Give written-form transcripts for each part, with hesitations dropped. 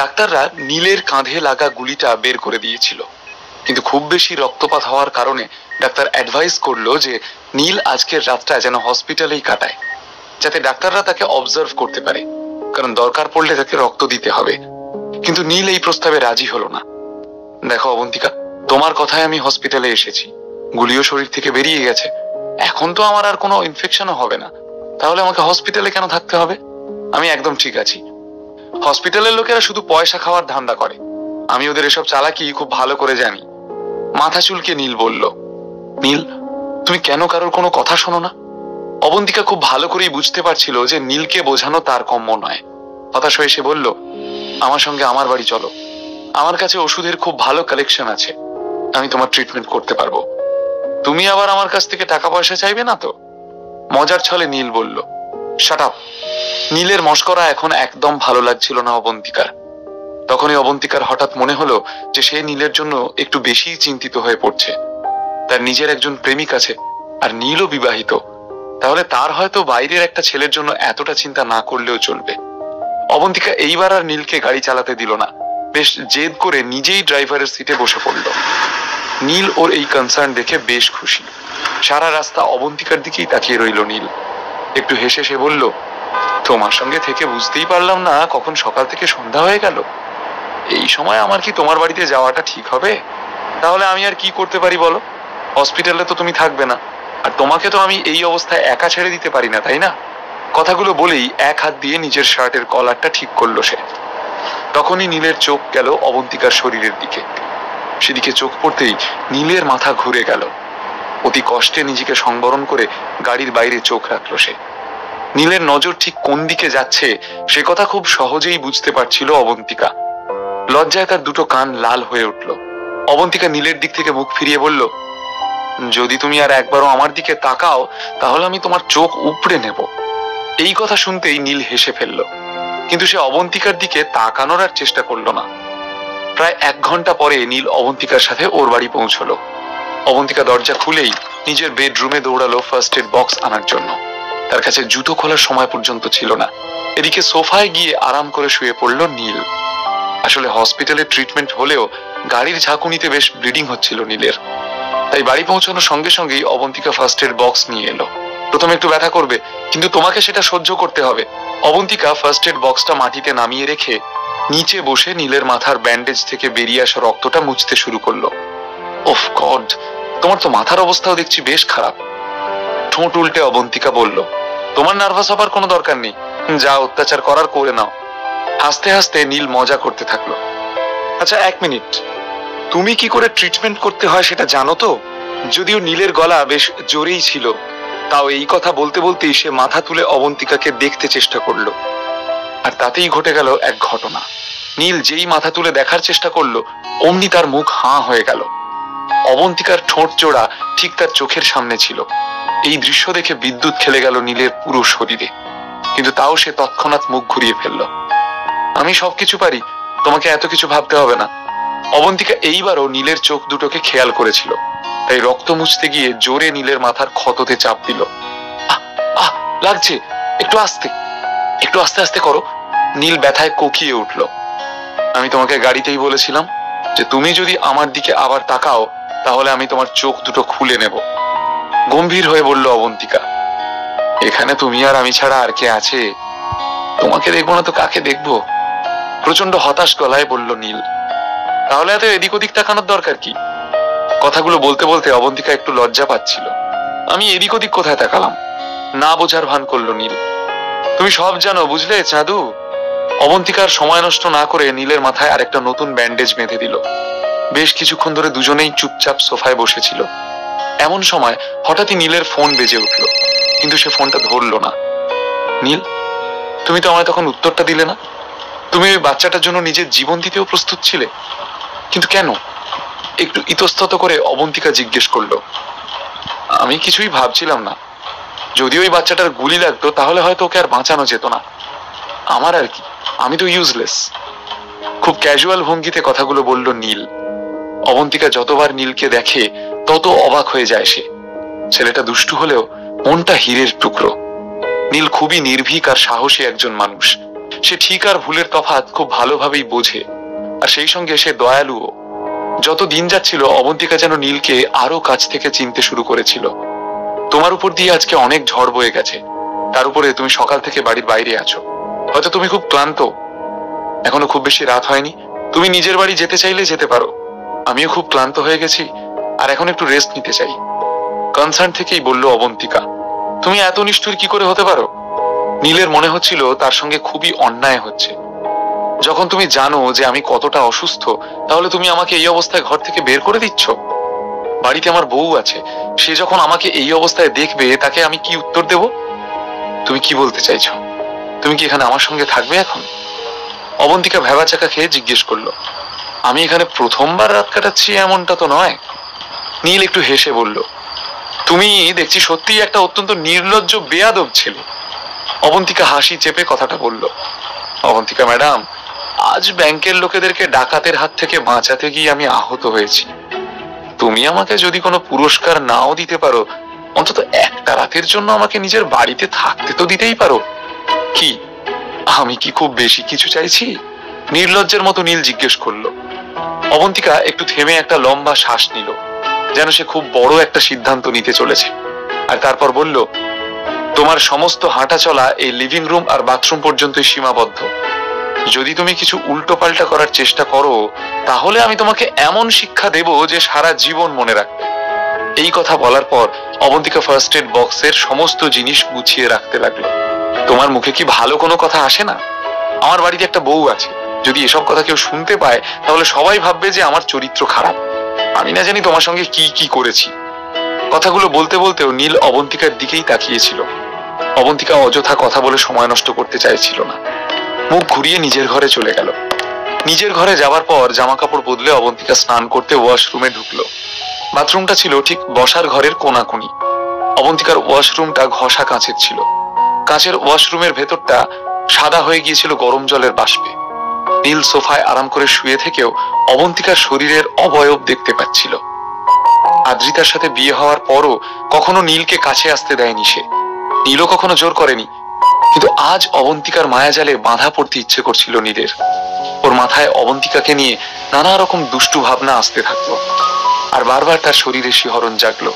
ডাক্তাররা নীলের কাঁধে লাগা গুলিটা বের করে দিয়েছিল, কিন্তু খুব বেশি রক্তপাত হওয়ার কারণে ডাক্তার অ্যাডভাইস করলো যে নীল আজকের রাতটা যেন হসপিটালেই কাটায়, যাতে ডাক্তাররা তাকে অবজার্ভ করতে পারে, কারণ দরকার পড়লে তাকে রক্ত দিতে হবে। কিন্তু নীল এই প্রস্তাবে রাজি হলো না। দেখো অবন্তিকা, তোমার কথায় আমি হসপিটালে এসেছি, গুলিও শরীর থেকে বেরিয়ে গেছে, এখন তো আমার আর কোনো ইনফেকশনও হবে না, তাহলে আমাকে হসপিটালে কেন থাকতে হবে? আমি একদম ঠিক আছি। হসপিটালের লোকেরা শুধু পয়সা খাওয়ার ধান্দা করে, আমি ওদের এসব চালাকি খুব ভালো করে জানি। মাথা চুলকে নীল বলল, নীল, তুমি কেন কারোর কোনো কথা শোনো না? অবন্তিকা খুব ভালো করেই বুঝতে পারছিল যে নীলকে বোঝানো তার কম্য নয়। হতাশ হয়ে সে বলল, আমার সঙ্গে আমার বাড়ি চলো, আমার কাছে ওষুধের খুব ভালো কালেকশন আছে, আমি তোমার ট্রিটমেন্ট করতে পারবো। তুমি আবার আমার কাছ থেকে টাকা পয়সা চাইবে না তো? মজার ছলে নীল বলল, শাট আপ। নীলের মস্করা এখন একদম ভালো লাগছিল না অবন্তিকার। তখনই অবন্তিকার হঠাৎ মনে হলো যে সে নীলের জন্য একটু বেশি চিন্তিত হয়ে পড়ছে। তার নিজের একজন প্রেমিক আছে, আর নীলও বিবাহিত, তাহলে তার হয়তো বাইরের একটা ছেলের জন্য এতটা চিন্তা না করলেও চলবে। অবন্তিকা এইবার আর নীলকে গাড়ি চালাতে দিল না, বেশ জেদ করে নিজেই ড্রাইভারের সিটে বসে পড়ল। নীল ওর এই কনসার্ন দেখে বেশ খুশি। সারা রাস্তা অবন্তিকার দিকেই তাকিয়ে রইল নীল। একটু হেসে সে বলল, তোমার সঙ্গে থেকে বুঝতেই পারলাম না কখন সকাল থেকে সন্ধ্যা হয়ে গেল। এই সময় আমার কি তোমার বাড়িতে যাওয়াটা ঠিক হবে? তাহলে আমি আর কি করতে পারি বলো? হসপিটালে তো তুমি থাকবে না, আর তোমাকে তো আমি এই অবস্থায় একা ছেড়ে দিতে পারি না, তাই না? কথাগুলো বলেই এক হাত দিয়ে নিজের শার্টের কলারটা ঠিক করলো সে। তখনই নীলের চোখ গেল অবন্তিকার শরীরের দিকে। সেদিকে চোখ পড়তেই নীলের মাথা ঘুরে গেল। অতি কষ্টে নিজেকে সংবরণ করে গাড়ির বাইরে চোখ রাখলো সে। নীলের নজর ঠিক কোন দিকে যাচ্ছে সে কথা খুব সহজেই বুঝতে পারছিল অবন্তিকা। লজ্জায় তার দুটো কান লাল হয়ে উঠল। অবন্তিকা নীলের দিক থেকে মুখ ফিরিয়ে বলল, যদি তুমি আর একবারও আমার দিকে তাকাও তাহলে আমি তোমার চোখ উপড়ে নেব। এই কথা শুনতেই নীল হেসে ফেলল, কিন্তু সে অবন্তিকার দিকে তাকানোর আর চেষ্টা করলো না। প্রায় 1 ঘন্টা পরে নীল অবন্তিকার সাথে ওর বাড়ি পৌঁছলো। অবন্তিকা দরজা খুলেই নিজের বেডরুমে দৌড়ালো ফার্স্ট এড বক্স আনার জন্য। তার কাছে জুতো খোলার সময় পর্যন্ত ছিল না। এদিকে সোফায় গিয়ে আরাম করে শুয়ে পড়ল নীল। আসলে হসপিটালে ট্রিটমেন্ট হলেও গাড়ির ঝাঁকুনিতে বেশ ব্লিডিং হচ্ছিল নীলের, তাই বাড়ি পৌঁছানোর সঙ্গে সঙ্গেই অবন্তিকা ফার্স্ট এড বক্স নিয়ে এলো। প্রথমে একটু ব্যথা করবে, কিন্তু তোমাকে সেটা সহ্য করতে হবে। অবন্তিকা ফার্স্ট এড বক্সটা মাটিতে নামিয়ে রেখে নিচে বসে নীলের মাথার ব্যান্ডেজ থেকে বেরিয়ে আসা রক্তটা মুছতে শুরু করলো। ওফ গড, তোমার তো মাথার অবস্থাও দেখছি বেশ খারাপ। ঠোঁট উল্টে অবন্তিকা বলল, তোমার নার্ভাস হবার কোনো দরকার নেই, যা অত্যাচার করার করে নাও। হাসতে হাসতে নীল মজা করতে থাকলো। আচ্ছা 1 মিনিট, তুমি কি করে ট্রিটমেন্ট করতে হয় সেটা জানো তো? যদিও নীলের গলা বেশ জোরেই ছিল, তাও এই কথা বলতে বলতেই সে মাথা তুলে অবন্তিকাকে দেখতে চেষ্টা করলো। আর তাতেই ঘটে গেল এক ঘটনা। নীল যেই মাথা তুলে দেখার চেষ্টা করলো, অমনি তার মুখ হাঁ হয়ে গেল। অবন্তিকার ঠোঁট জোড়া ঠিক তার চোখের সামনে ছিল। এই দৃশ্য দেখে বিদ্যুৎ খেলে গেল নীলের পুরো শরীরে, কিন্তু তাও সে তৎক্ষণাৎ মুখ ঘুরিয়ে ফেলল। আমি সবকিছু পারি, তোমাকে এত কিছু ভাবতে হবে না। অবন্তিকা এইবারও নীলের চোখ দুটোকে খেয়াল করেছিল, তাই রক্ত মুছতে গিয়ে জোরে নীলের মাথার ক্ষততে চাপ দিল। আহ আহ লাগছে, একটু আস্তে, একটু আস্তে আস্তে করো। নীল ব্যথায় কোকিয়ে উঠল। আমি তোমাকে গাড়িতেই বলেছিলাম যে তুমি যদি আমার দিকে আবার তাকাও তাহলে আমি তোমার চোখ দুটো খুলে নেব, গম্ভীর হয়ে বলল অবন্তিকা। এখানে তুমি আর আমি ছাড়া আর কে আছে? তোমাকে দেখবো না তো কাকে দেখবো? প্রচন্ড হতাশ গলায় বলল নীল। তাহলে এত এদিক ওদিক তাকানোর দরকার কি? কথাগুলো বলতে বলতে অবন্তিকা একটু লজ্জা পাচ্ছিল। আমি এদিক ওদিক কোথায় তাকালাম? না বোঝার ভান করলো নীল। তুমি সব জানো বুঝলে চাঁদু। অবন্তিকার সময় নষ্ট না করে নীলের মাথায় আরেকটা নতুন ব্যান্ডেজ বেঁধে দিল। বেশ কিছুক্ষণ ধরে দুজনেই চুপচাপ সোফায় বসেছিল। এমন সময় হঠাৎই নীলের ফোন বেজে উঠল, কিন্তু সে ফোনটা ধরলো না। নীল, তুমি তো আমায় তখন উত্তরটা দিলে না। তুমি ওই বাচ্চাটার জন্য নিজের জীবন দিতেও প্রস্তুত ছিলে, কিন্তু কেন? একটু ইতস্তত করে অবন্তিকা জিজ্ঞেস করলো। আমি কিছুই ভাবছিলাম না। যদি ওই বাচ্চাটার গুলি লাগতো তাহলে হয়তো ওকে আর বাঁচানো যেত না। আমার আর কি, আমি তো ইউজলেস। খুব ক্যাজুয়াল ভঙ্গিতে কথাগুলো বলল নীল। অবন্তিকা যতবার নীলকে দেখে তত অবাক হয়ে যায় সে। ছেলেটা দুষ্টু হলেও মনটা হীরের টুকরো। নীল খুবই নির্ভীক আর সাহসী একজন মানুষ। সে ঠিক আর ভুলের তফাৎ খুব ভালোভাবেই বোঝে, আর সেই সঙ্গে সে দয়ালুও। যত দিন যাচ্ছিল অবন্তিকা যেন নীলকে আরো কাছ থেকে চিনতে শুরু করেছিল। তোমার উপর দিয়ে আজকে অনেক ঝড় বয়ে গেছে, তার উপরে তুমি সকাল থেকে বাড়ির বাইরে আছো, হয়তো তুমি খুব ক্লান্ত, এখনো খুব বেশি রাত হয়নি, তুমি নিজের বাড়ি যেতে চাইলে যেতে পারো। আমিও খুব ক্লান্ত হয়ে গেছি, আর এখন একটু রেস্ট নিতে চাই। কনসার্ন থেকেই বলল অবন্তিকা। তুমি এত নিষ্ঠুর কি করে হতে পারো? নীলের মনে হচ্ছিল তার সঙ্গে খুবই অন্যায় হচ্ছে। যখন তুমি জানো যে আমি কতটা অসুস্থ, তাহলে তুমি আমাকে এই অবস্থায় ঘর থেকে বের করে দিচ্ছ। বাড়িতে আমার বউ আছে, সে যখন আমাকে এই অবস্থায় দেখবে তাকে আমি কি উত্তর দেব? তুমি কি বলতে চাইছো? তুমি কি এখানে আমার সঙ্গে থাকবে এখন? অবন্তিকা ভেবাচাকা খেয়ে জিজ্ঞেস করলো। আমি এখানে প্রথমবার রাত কাটাচ্ছি এমনটা তো নয়। নীল একটু হেসে বলল, তুমি দেখছি সত্যিই একটা অত্যন্ত নির্লজ্জ বেয়াদব ছেলে। অবন্তিকা হাসি চেপে কথাটা বলল। অবন্তিকা ম্যাডাম, আজ ব্যাংকের লোকেদেরকে ডাকাতের হাত থেকে বাঁচাতে গিয়ে আমি আহত হয়েছি। তুমি আমাকে যদি কোনো পুরস্কার নাও দিতে পারো, অন্তত একটা রাতের জন্য আমাকে নিজের বাড়িতে থাকতে তো দিতেই পারো। কি আমি কি খুব বেশি কিছু চাইছি? নির্লজ্জের মতো নীল জিজ্ঞেস করলো। অবন্তিকা একটু থেমে একটা লম্বা শ্বাস নিল, যেন সে খুব বড় একটা সিদ্ধান্ত নিতে চলেছে, আর তারপর বলল, তোমার সমস্ত হাঁটা চলা এই লিভিং রুম আর বাথরুম পর্যন্তই সীমাবদ্ধ। যদি তুমি কিছু উল্টো পাল্টা করার চেষ্টা করো, তাহলে আমি তোমাকে এমন শিক্ষা দেব যে সারা জীবন মনে রাখবে। এই কথা বলার পর অবন্তিকা ফার্স্ট এড বক্সের সমস্ত জিনিস গুছিয়ে রাখতে লাগলো। তোমার মুখে কি ভালো কোনো কথা আসে না? আমার বাড়িতে একটা বউ আছে, যদি এসব কথা কেউ শুনতে পায় তাহলে সবাই ভাববে যে আমার চরিত্র খারাপ। আমি না জানি তোমার সঙ্গে কি কি করেছি। কথাগুলো বলতে বলতেও নীল অবন্তিকার দিকেই তাকিয়েছিল। অবন্তিকা অযথা কথা বলে সময় নষ্ট করতে চাইছিল না। মুখ ঘুরিয়ে নিজের ঘরে চলে গেল। নিজের ঘরে যাওয়ার পর জামা কাপড় বদলে অবন্তিকা স্নান করতে ওয়াশরুমে ঢুকলো। বাথরুমটা ছিল ঠিক বসার ঘরের কোনাকুনি। অবন্তিকার ওয়াশরুমটা ঘষা কাঁচের ছিল। কাঁচের ওয়াশরুমের ভেতরটা সাদা হয়ে গিয়েছিল গরম জলের বাষ্পে। নীল সোফায় আরাম করে শুয়ে থেকেও অবন্তিকার শরীরের অবয়ব দেখতে পাচ্ছিল। আদ্রিতার সাথে বিয়ে হওয়ার পরও কখনো নীলকে কাছে আসতে দেয়নি সে। নীলও কখনো জোর করেনি, কিন্তু আজ অবন্তিকার মায়াজালে বাঁধা পড়তে ইচ্ছে করছিল নীলের। ওর মাথায় অবন্তিকাকে নিয়ে নানা রকম দুষ্টু ভাবনা আসতে থাকলো, আর বারবার তার শরীরে শিহরণ জাগলো।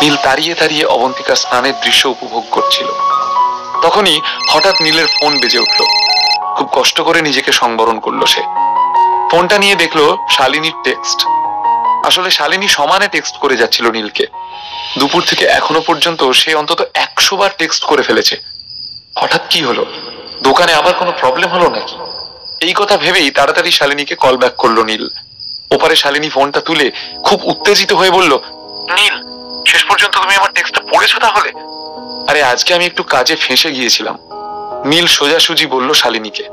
নীল তাড়িয়ে তাড়িয়ে অবন্তিকার স্নানের দৃশ্য উপভোগ করছিল। তখনই হঠাৎ নীলের ফোন বেজে উঠল। খুব কষ্ট করে নিজেকে সংবরণ করলো সে। ফোনটা নিয়ে দেখলো শালিনীর টেক্সট। আসলে শালিনী সমানে টেক্সট করে যাচ্ছিল নীলকে। দুপুর থেকে এখনো পর্যন্ত সে অন্তত 100 বার টেক্সট করে ফেলেছে। হঠাৎ কি হলো? দোকানে আবার কোনো প্রবলেম হলো নাকি? এই কথা ভেবেই তাড়াতাড়ি শালিনীকে কল ব্যাক করলো নীল। ওপারে শালিনী ফোনটা তুলে খুব উত্তেজিত হয়ে বলল, নীল, শেষ পর্যন্ত তুমি আমার টেক্সটটা পড়েছো তাহলে? আরে আজকে আমি একটু কাজে ফেঁসে গিয়েছিলাম। নীল সোজাসুজি বলল শালিনীকে।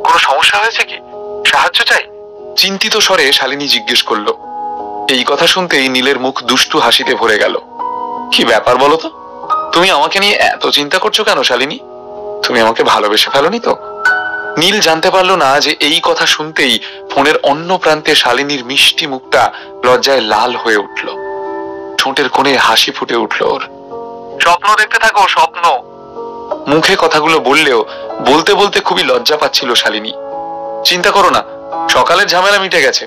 কোনো সমস্যা হয়েছে কি? সাহায্য চাই? চিন্তিত স্বরে শালিনী জিজ্ঞেস করলো। এই কথা শুনতেই নীলের মুখ দুষ্টু হাসিতে ভরে গেল। কি ব্যাপার বলো তো? তুমি আমাকে নিয়ে এত চিন্তা করছো কেন শালিনী? তুমি আমাকে ভালোবেসে ফেলোনি তো? নীল জানতে পারলো না যে এই কথা শুনতেই ফোনের অন্য প্রান্তে শালিনীর মিষ্টি মুখটা লজ্জায় লাল হয়ে উঠল। ঠোঁটের কোণে হাসি ফুটে উঠল ওর। স্বপ্ন দেখতে থাকো, স্বপ্ন। মুখে কথাগুলো বললেও বলতে বলতে খুবই লজ্জা পাচ্ছিল শালিনী। চিন্তা করো না, সকালের ঝামেলা মিটে গেছে।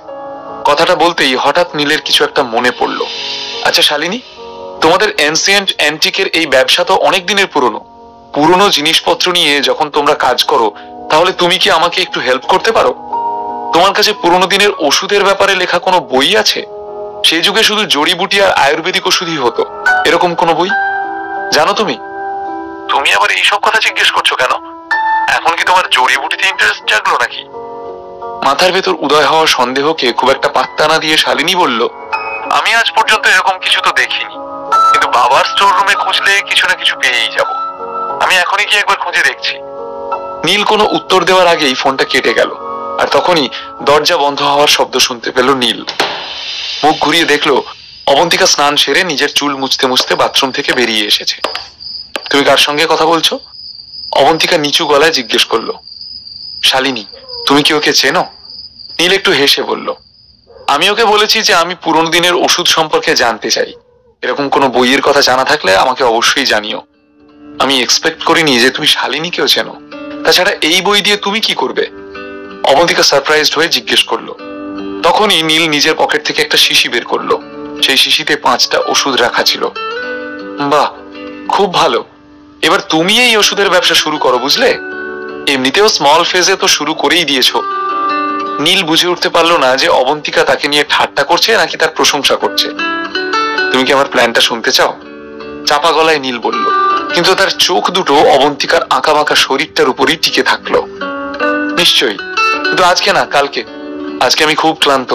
কথাটা বলতেই হঠাৎ নীলের কিছু একটা মনে পড়লো। আচ্ছা শালিনী, তোমাদের এনসিয়েন্ট অ্যান্টিকের এই ব্যবসা তো অনেক দিনের পুরনো জিনিসপত্র নিয়ে যখন তোমরা কাজ করো, তাহলে তুমি কি আমাকে একটু হেল্প করতে পারো? তোমার কাছে পুরনো দিনের ওষুধের ব্যাপারে লেখা কোনো বই আছে? সেই যুগে শুধু জড়িবুটি আর আয়ুর্বেদিক ওষুধই হতো, এরকম কোনো বই জানো তুমি? তুমি আবার এইসব কথা জিজ্ঞেস করছো কেন? এখন কি তোমার জড়িবুটিতে ইন্টারেস্ট জাগলো নাকি? মাথার ভেতর উদয় হওয়া সন্দেহকে খুব একটা পাত্তা না দিয়ে শালিনী বলল, আমি আজ পর্যন্ত এরকম কিছু তো দেখিনি, কিন্তু বাবার স্টোর রুমে খুঁজলে কিছু না কিছু পেয়েই যাব। আমি এখনই কি একবার খুঁজে দেখছি। নীল কোনো উত্তর দেওয়ার আগেই ফোনটা কেটে গেল, আর তখনই দরজা বন্ধ হওয়ার শব্দ শুনতে পেল নীল। মুখ ঘুরিয়ে দেখলো অবন্তিকা স্নান সেরে নিজের চুল মুছতে মুছতে বাথরুম থেকে বেরিয়ে এসেছে। তুমি কার সঙ্গে কথা বলছো? অবন্তিকা নিচু গলায় জিজ্ঞেস করলো। শালিনী, তুমি কি ওকে চেনো? নীল একটু হেসে বলল, আমি ওকে বলেছি যে আমি পুরনো দিনের ওষুধ সম্পর্কে জানতে চাই। এরকম কোনো বইয়ের কথা জানা থাকলে আমাকে অবশ্যই জানিও। আমি এক্সপেক্ট করিনি যে তুমি শালিনীকেও চেনো। তাছাড়া এই বই দিয়ে তুমি কি করবে? অবন্তিকা সারপ্রাইজড হয়ে জিজ্ঞেস করলো। তখনই নীল নিজের পকেট থেকে একটা শিশি বের করলো। সেই শিশিতে 5টা ওষুধ রাখা ছিল। বাহ, খুব ভালো, এবার তুমি এই ওষুধের ব্যবসা শুরু করো, বুঝলে? এমনিতেও স্মল ফেজে তো শুরু করেই দিয়েছো। নীল বুঝে উঠতে পারলো না যে অবন্তিকা তাকে নিয়ে ঠাট্টা করছে নাকি তার প্রশংসা করছে। তুমি কি আমার প্ল্যানটা শুনতে চাও? চাপা গলায় নীল বলল, কিন্তু তার চোখ দুটো অবন্তিকার আঁকাবাঁকা শরীরটার উপরই টিকে থাকলো। নিশ্চয়ই, কিন্তু আজকে না, কালকে। আজকে আমি খুব ক্লান্ত,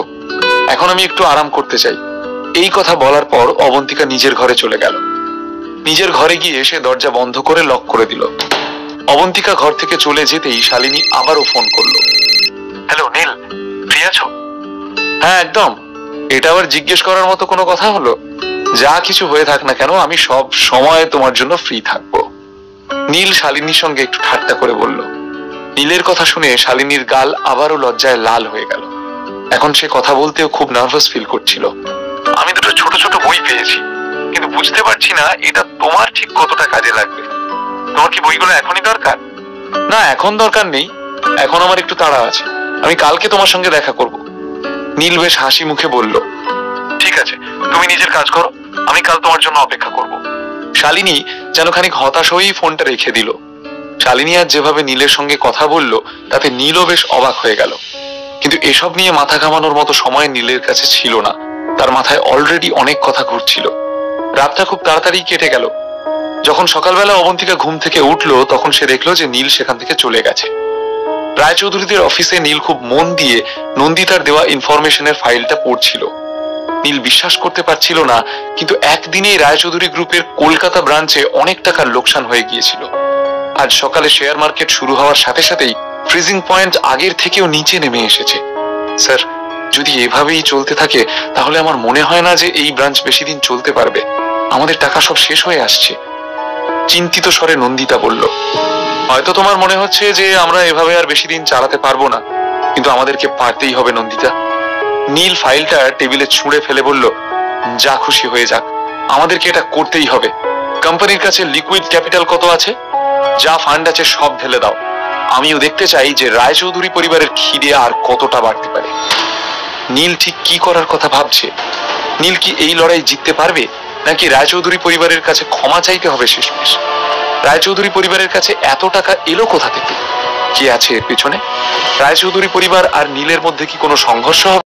এখন আমি একটু আরাম করতে চাই। এই কথা বলার পর অবন্তিকা নিজের ঘরে চলে গেল। নিজের ঘরে গিয়ে সে দরজা বন্ধ করে লক করে দিল। অবন্তিকা ঘর থেকে চলে যেতেই শালিনী আবারও ফোন করলো। হ্যালো নীল, ফ্রি আছো? হ্যাঁ একদম। এটা আবার জিজ্ঞেস করার মতো কোনো কথা হলো? যা কিছু হয়ে থাক না কেন, আমি সব সময় তোমার জন্য ফ্রি থাকবো। নীল শালিনীর সঙ্গে একটু ঠাট্টা করে বলল। নীলের কথা শুনে শালিনীর গাল আবারও লজ্জায় লাল হয়ে গেল। এখন সে কথা বলতেও খুব নার্ভাস ফিল করছিল। আমি দুটো ছোট ছোট বই পেয়েছি, কিন্তু বুঝতে পারছি না এটা তোমার ঠিক কতটা কাজে লাগবে। তোমার কি বইগুলো এখনই দরকার? না, এখন দরকার নেই, এখন আমার একটু তাড়া আছে। আমি কালকে তোমার সঙ্গে দেখা করব। নীল বেশ হাসি মুখে বলল, ঠিক আছে, তুমি নিজের কাজ করো, আমি কাল তোমার জন্য অপেক্ষা করব। শালিনী যেন খানিক হতাশ হয়েই ফোনটা রেখে দিল। শালিনী আজ যেভাবে নীলের সঙ্গে কথা বলল তাতে নীলও বেশ অবাক হয়ে গেল। কিন্তু এসব নিয়ে মাথা ঘামানোর মতো সময় নীলের কাছে ছিল না। তার মাথায় অলরেডি অনেক কথা ঘুরছিল। রাতটা খুব তাড়াতাড়ি কেটে গেল। যখন সকালবেলা অবন্তিকা ঘুম থেকে উঠলো তখন সে দেখলো যে নীল সেখান থেকে চলে গেছে। রায়চৌধুরীদের অফিসে নীল খুব মন দিয়ে নন্দিতার দেওয়া ইনফরমেশনের ফাইলটা পড়ছিল। নীল বিশ্বাস করতে পারছিল না, কিন্তু একদিনেই রায়চৌধুরী গ্রুপের কলকাতা ব্রাঞ্চে অনেক টাকার লোকসান হয়ে গিয়েছিল। আজ সকালে শেয়ার মার্কেট শুরু হওয়ার সাথে সাথেই ফ্রিজিং পয়েন্ট আগের থেকেও নিচে নেমে এসেছে। স্যার, যদি এভাবেই চলতে থাকে তাহলে আমার মনে হয় না যে এই ব্রাঞ্চ বেশি দিন চলতে পারবে। আমাদের টাকা সব শেষ হয়ে আসছে। চিন্তিত স্বরে নন্দিতা বলল, হয়তো তোমার মনে হচ্ছে যে আমরা এভাবে আর বেশি দিন চালাতে পারবো না, কিন্তু আমাদেরকে পারতেই হবে নন্দিতা। নীল ফাইলটা টেবিলে ছুঁড়ে ফেলে বলল, যা খুশি হয়ে যাক, আমাদেরকে এটা করতেই হবে। কোম্পানির কাছে লিকুইড ক্যাপিটাল কত আছে? যা ফান্ড আছে সব ঢেলে দাও। আমিও দেখতে চাই যে রায়চৌধুরী পরিবারের খিদে আর কতটা বাড়তে পারে। নীল ঠিক কি করার কথা ভাবছে। নীল কি এই লড়াই জিততে পারবে, নাকি রায়চৌধুরী পরিবারের কাছে ক্ষমা চাইতে হবে শেষমেশ? রায়চৌধুরী পরিবারের কাছে এত টাকা এলো কোথা থেকে? কি আছে এর পেছনে? রায়চৌধুরী পরিবার আর নীলের মধ্যে কি কোনো সংঘর্ষ হবে?